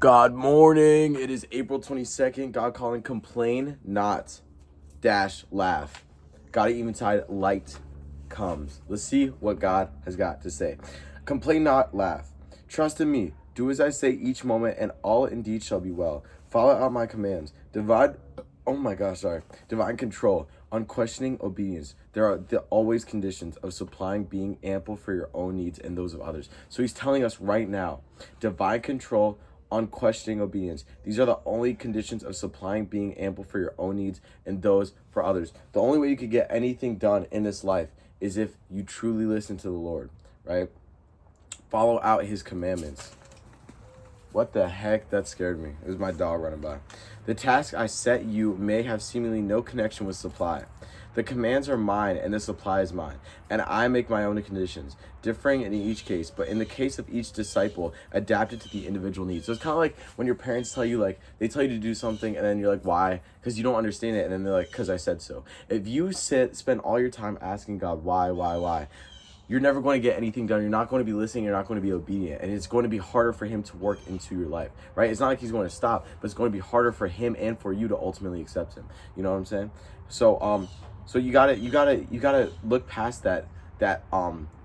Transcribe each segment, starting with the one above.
God morning. It is April 22nd. God calling complain, not dash laugh. God eventide light comes. Let's see what God has got to say. Complain not, laugh. Trust in me. Do as I say each moment, and all indeed shall be well. Follow out my commands. Divine control, unquestioning obedience. There are always conditions of supplying being ample for your own needs and those of others. So he's telling us right now, divine control, unquestioning obedience. These are the only conditions of supplying being ample for your own needs and those for others. The only way you could get anything done in this life is if you truly listen to the Lord, right? Follow out his commandments. What the heck? That scared me. It was my dog running by. The task I set you may have seemingly no connection with supply. The commands are mine and the supply is mine, and I make my own conditions, differing in each case, but in the case of each disciple, adapted to the individual needs. So it's kind of like when your parents tell you, like, they tell you to do something, and then you're like, why? Because you don't understand it, and then they're like, because I said so. If you spend all your time asking God, why, you're never going to get anything done. You're not going to be listening. You're not going to be obedient. And it's going to be harder for him to work into your life, right? It's not like he's going to stop, but it's going to be harder for him and for you to ultimately accept him. You know what I'm saying? So you gotta look past that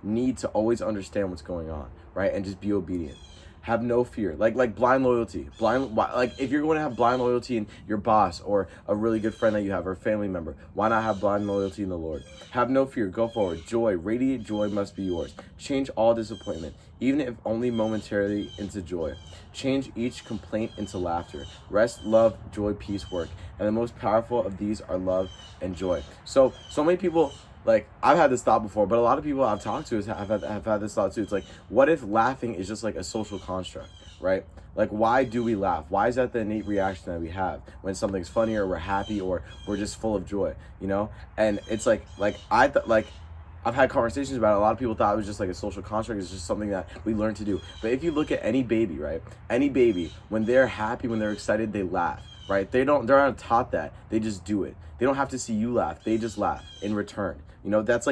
need to always understand what's going on, right? And just be obedient. Have no fear, like blind loyalty. Like if you're going to have blind loyalty in your boss or a really good friend that you have or a family member, why not have blind loyalty in the Lord? Have no fear, go forward. Joy, radiant joy must be yours. Change all disappointment, even if only momentarily, into joy. Change each complaint into laughter. Rest, love, joy, peace, work. And the most powerful of these are love and joy. So many people, like, I've had this thought before, but a lot of people I've talked to have had this thought too. It's like, what if laughing is just like a social construct, right? Like, why do we laugh? Why is that the innate reaction that we have when something's funny or we're happy or we're just full of joy, you know? And it's I've had conversations about it. A lot of people thought it was just like a social construct. It's just something that we learn to do. But if you look at any baby, right? Any baby, when they're happy, when they're excited, they laugh, right? They're not taught that. They just do it. They don't have to see you laugh. They just laugh in return. You know, that's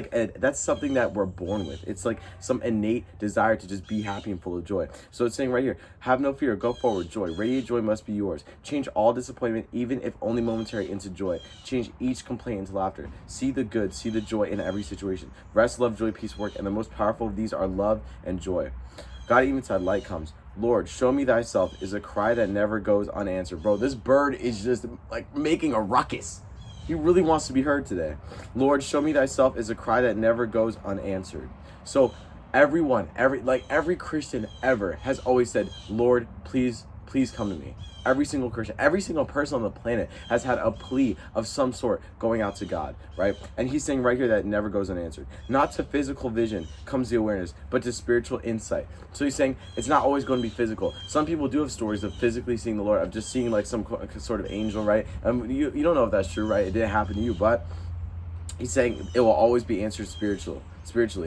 something that we're born with. It's like some innate desire to just be happy and full of joy. So it's saying right here, have no fear, go forward, joy. Radiant joy must be yours. Change all disappointment, even if only momentary, into joy. Change each complaint into laughter. See the good, see the joy in every situation. Rest, love, joy, peace, work. And the most powerful of these are love and joy. God eventide light comes. Lord, show me thyself is a cry that never goes unanswered. Bro, this bird is just like making a ruckus. He really wants to be heard today. Lord, show me thyself is a cry that never goes unanswered. So every Christian ever has always said, Lord, please come to me. Every single Christian, every single person on the planet has had a plea of some sort going out to God, right? And he's saying right here that it never goes unanswered. Not to physical vision comes the awareness, but to spiritual insight. So he's saying it's not always going to be physical. Some people do have stories of physically seeing the Lord, of just seeing like some sort of angel, right? You don't know if that's true, right? It didn't happen to you, but he's saying it will always be answered spiritually,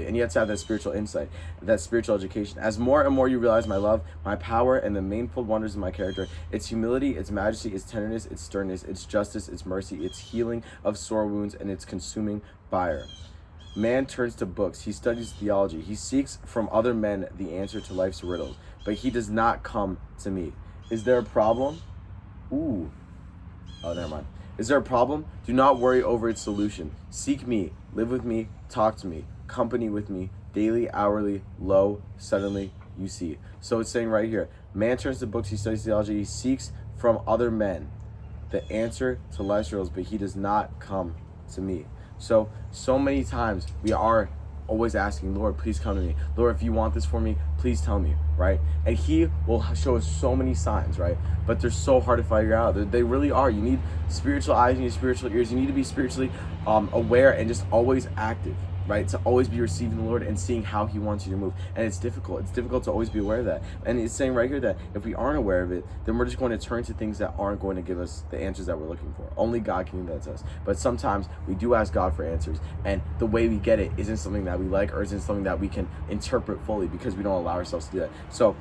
and you have to have that spiritual insight, that spiritual education. As more and more you realize my love, my power, and the manifold wonders of my character, its humility, its majesty, its tenderness, its sternness, its justice, its mercy, its healing of sore wounds, and its consuming fire. Man turns to books, he studies theology, he seeks from other men the answer to life's riddles, but he does not come to me. Is there a problem? Oh, never mind. Is there a problem? Do not worry over its solution. Seek me, live with me, talk to me, company with me, daily, hourly, low, suddenly, you see. So it's saying right here, man turns to books, he studies theology, he seeks from other men the answer to life's riddles, but he does not come to me. So many times we are always asking, Lord, please come to me. Lord, if you want this for me, please tell me, right? And he will show us so many signs, right? But they're so hard to figure out. They really are. You need spiritual eyes, you need spiritual ears. You need to be spiritually aware and just always active, right? To always be receiving the Lord and seeing how he wants you to move. And it's difficult. It's difficult to always be aware of that. And it's saying right here that if we aren't aware of it, then we're just going to turn to things that aren't going to give us the answers that we're looking for. Only God can give that to us. But sometimes we do ask God for answers, and the way we get it isn't something that we like or isn't something that we can interpret fully because we don't allow ourselves to do that. So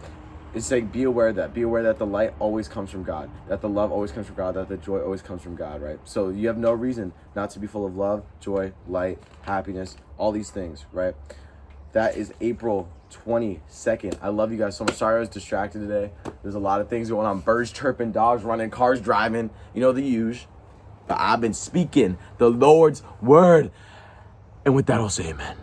it's saying be aware of that. Be aware that the light always comes from God, that the love always comes from God, that the joy always comes from God, right? So you have no reason not to be full of love, joy, light, happiness, all these things, right? That is April 22nd. I love you guys so much. Sorry I was distracted today. There's a lot of things going on. Birds chirping, dogs running, cars driving. You know the usual. But I've been speaking the Lord's word. And with that, I'll say amen.